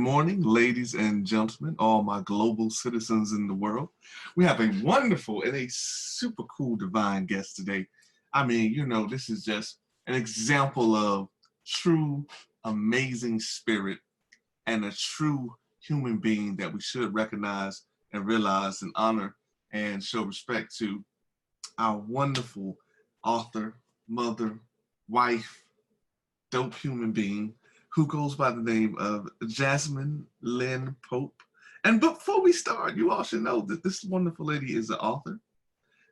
morning, ladies and gentlemen, all my global citizens in the world. We have a wonderful and a super cool divine guest today. I mean, this is just an example of true, amazing spirit and a true human being that we should recognize and realize and honor and show respect to. Our wonderful author, mother, wife, dope human being who goes by the name of Jasmine Lynn Pope. And before we start, you all should know that this wonderful lady is an author.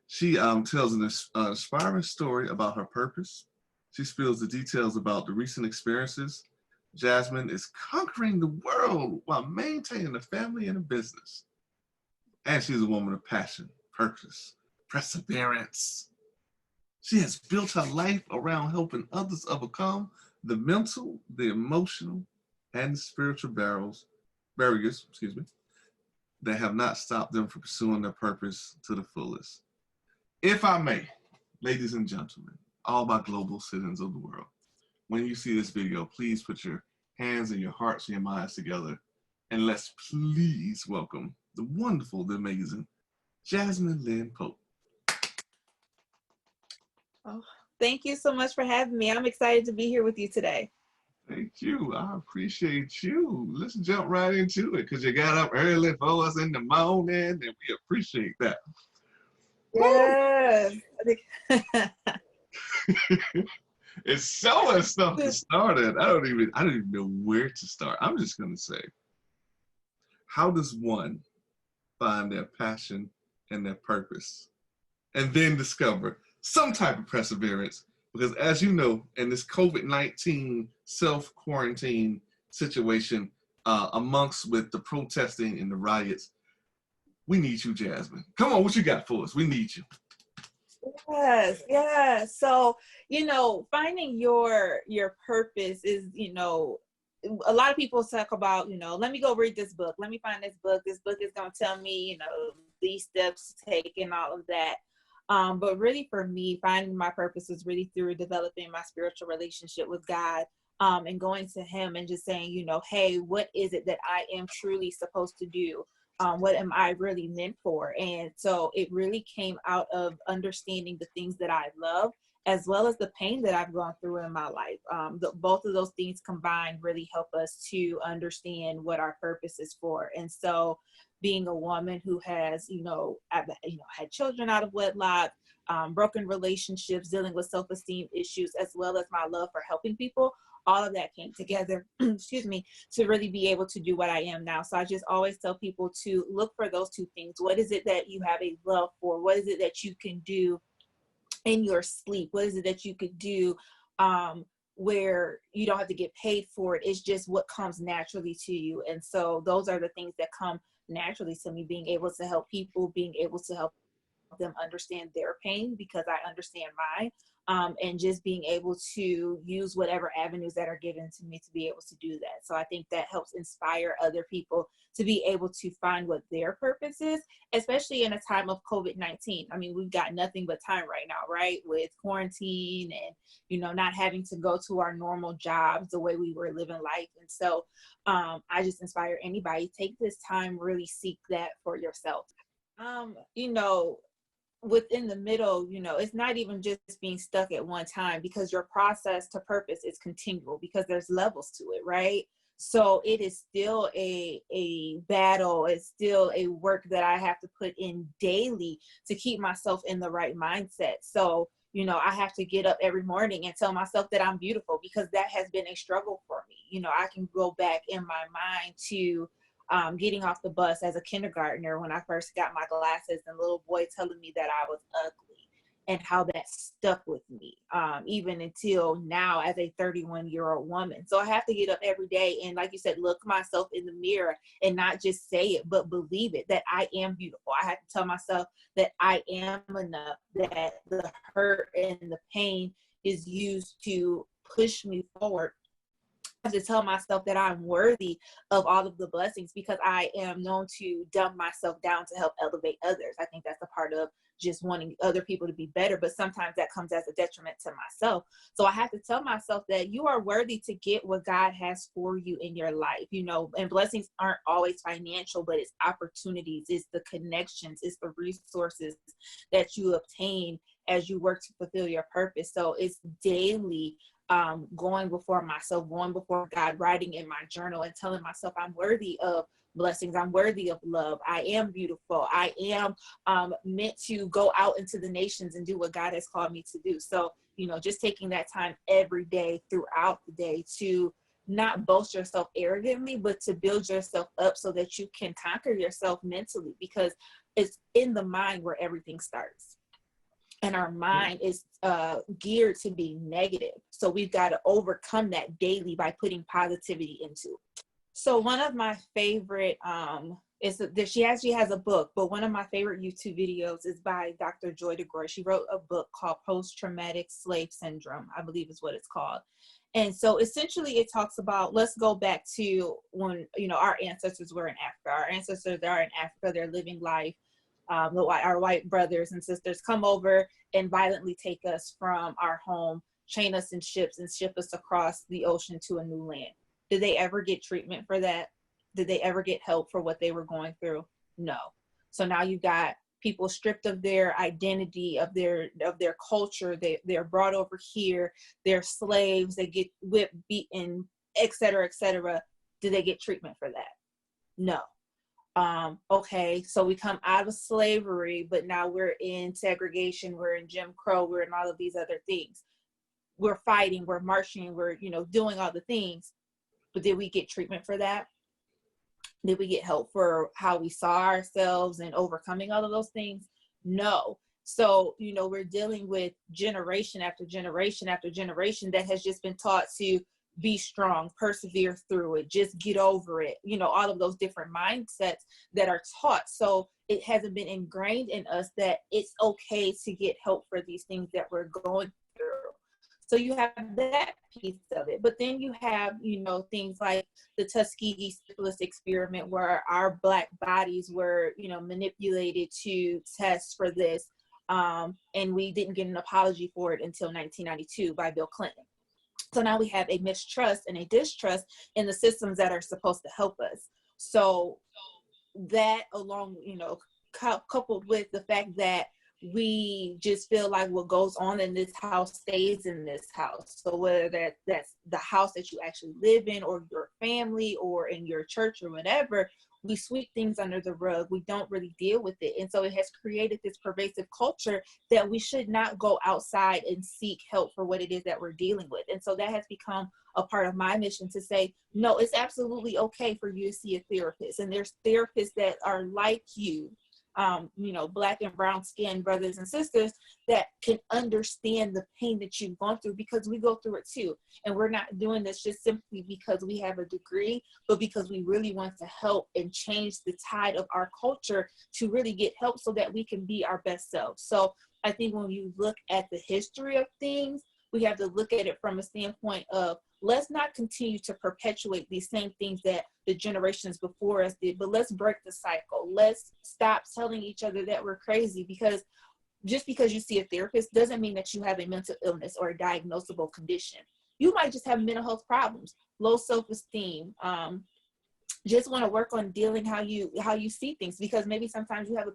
She tells an inspiring story about her purpose. She spills the details about the recent experiences. Jasmine is conquering the world while maintaining a family and a business. And she's a woman of passion, purpose, perseverance. She has built her life around helping others overcome the mental, the emotional, and the spiritual barriers, that have not stopped them from pursuing their purpose to the fullest. If I may, ladies and gentlemen, all my global citizens of the world, when you see this video, please put your hands and your hearts and your minds together, and let's please welcome the wonderful, the amazing Jasmine Lynn Pope. Oh, thank you so much for having me. I'm excited to be here with you today. Thank you. I appreciate you. Let's jump right into it because you got up early for us in the morning, and we appreciate that. Yes. It's so much stuff to start at. I don't even know where to start. I'm just gonna say, how does one find their passion and their purpose, and then discover some type of perseverance? Because as you know, in this COVID-19 self-quarantine situation, amongst with the protesting and the riots, we need you, Jasmine. Come on, what you got for us? We need you. Yes. So, finding your purpose is, a lot of people talk about, let me go read this book. Let me find this book. This book is going to tell me, these steps to take and all of that. But really for me, finding my purpose is really through developing my spiritual relationship with God, and going to him and just saying, hey, what is it that I am truly supposed to do? What am I really meant for? And so it really came out of understanding the things that I love, as well as the pain that I've gone through in my life. Both of those things combined really help us to understand what our purpose is for. And so being a woman who has, had children out of wedlock, broken relationships, dealing with self-esteem issues, as well as my love for helping people, all of that came together, to really be able to do what I am now. So I just always tell people to look for those two things. What is it that you have a love for? What is it that you can do in your sleep? What is it that you could do where you don't have to get paid for it? It's just what comes naturally to you. And so those are the things that come naturally to me, being able to help people, being able to help them understand their pain because I understand mine, and just being able to use whatever avenues that are given to me to be able to do that. So I think that helps inspire other people to be able to find what their purpose is, especially in a time of COVID-19. I mean, we've got nothing but time right now, right? With quarantine and, not having to go to our normal jobs the way we were living life. And so I just inspire anybody, take this time, really seek that for yourself. Within the middle, it's not even just being stuck at one time, because your process to purpose is continual because there's levels to it, right? So it is still a battle. It's still a work that I have to put in daily to keep myself in the right mindset. So, I have to get up every morning and tell myself that I'm beautiful, because that has been a struggle for me. I can go back in my mind to getting off the bus as a kindergartner when I first got my glasses, and little boy telling me that I was ugly, and how that stuck with me, even until now as a 31-year-old woman. So I have to get up every day and, like you said, look myself in the mirror and not just say it, but believe it, that I am beautiful. I have to tell myself that I am enough, that the hurt and the pain is used to push me forward. To tell myself that I'm worthy of all of the blessings, because I am known to dumb myself down to help elevate others. I think that's a part of just wanting other people to be better, but sometimes that comes as a detriment to myself. So I have to tell myself that you are worthy to get what God has for you in your life, you know, and blessings aren't always financial, but it's opportunities, it's the connections, it's the resources that you obtain as you work to fulfill your purpose. So it's daily going before myself, going before God, writing in my journal and telling myself I'm worthy of blessings. I'm worthy of love. I am beautiful. I am meant to go out into the nations and do what God has called me to do. So, you know, just taking that time every day throughout the day to not boast yourself arrogantly, but to build yourself up so that you can conquer yourself mentally, because it's in the mind where everything starts. And our mind is geared to be negative. So we've got to overcome that daily by putting positivity into it. So one of my favorite, she actually has a book, but one of my favorite YouTube videos is by Dr. Joy DeGroy. She wrote a book called Post-Traumatic Slave Syndrome, I believe is what it's called. And so essentially it talks about, let's go back to when, you know, our ancestors were in Africa. Our ancestors are in Africa, they're living life. Our white brothers and sisters come over and violently take us from our home, chain us in ships and ship us across the ocean to a new land. Did they ever get treatment for that? Did they ever get help for what they were going through? No. So now you've got people stripped of their identity, of their culture. They're brought over here. They're slaves. They get whipped, beaten, et cetera, et cetera. Did they get treatment for that? No. Okay, so we come out of slavery, but now we're in segregation, we're in Jim Crow, we're in all of these other things. We're fighting, we're marching, we're, you know, doing all the things, but did we get treatment for that? Did we get help for how we saw ourselves and overcoming all of those things? No. So, you know, we're dealing with generation after generation after generation that has just been taught to be strong, persevere through it, just get over it, you know, all of those different mindsets that are taught. So it hasn't been ingrained in us that it's okay to get help for these things that we're going through. So you have that piece of it. But then you have, you know, things like the Tuskegee syphilis experiment, where our Black bodies were, you know, manipulated to test for this. And we didn't get an apology for it until 1992 by Bill Clinton. So now we have a mistrust and a distrust in the systems that are supposed to help us. So that, along, you know, coupled with the fact that we just feel like what goes on in this house stays in this house. So whether that's the house that you actually live in, or your family, or in your church, or whatever, we sweep things under the rug. We don't really deal with it. And so it has created this pervasive culture that we should not go outside and seek help for what it is that we're dealing with. And so that has become a part of my mission to say, no, it's absolutely okay for you to see a therapist. And there's therapists that are like you, you know, Black and brown skin brothers and sisters that can understand the pain that you've gone through, because we go through it too. And we're not doing this just simply because we have a degree, but because we really want to help and change the tide of our culture to really get help so that we can be our best selves. So I think when you look at the history of things, we have to look at it from a standpoint of, let's not continue to perpetuate these same things that the generations before us did, but let's break the cycle. Let's stop telling each other that we're crazy, because just because you see a therapist doesn't mean that you have a mental illness or a diagnosable condition. You might just have mental health problems, low self-esteem, just want to work on dealing how you see things, because maybe sometimes you have a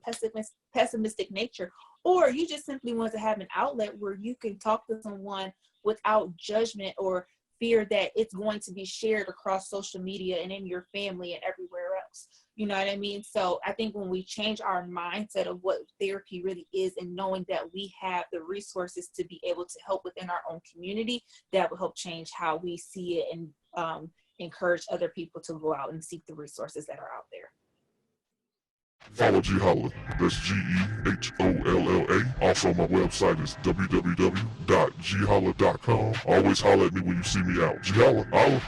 pessimistic nature, or you just simply want to have an outlet where you can talk to someone without judgment or fear that it's going to be shared across social media and in your family and everywhere else. You know what I mean? So I think when we change our mindset of what therapy really is, and knowing that we have the resources to be able to help within our own community, that will help change how we see it, and encourage other people to go out and seek the resources that are out there. Follow G Holla. That's GEHOLLA. Also, my website is www.gholla.com. Always holla at me when you see me out. G Holla. Holla.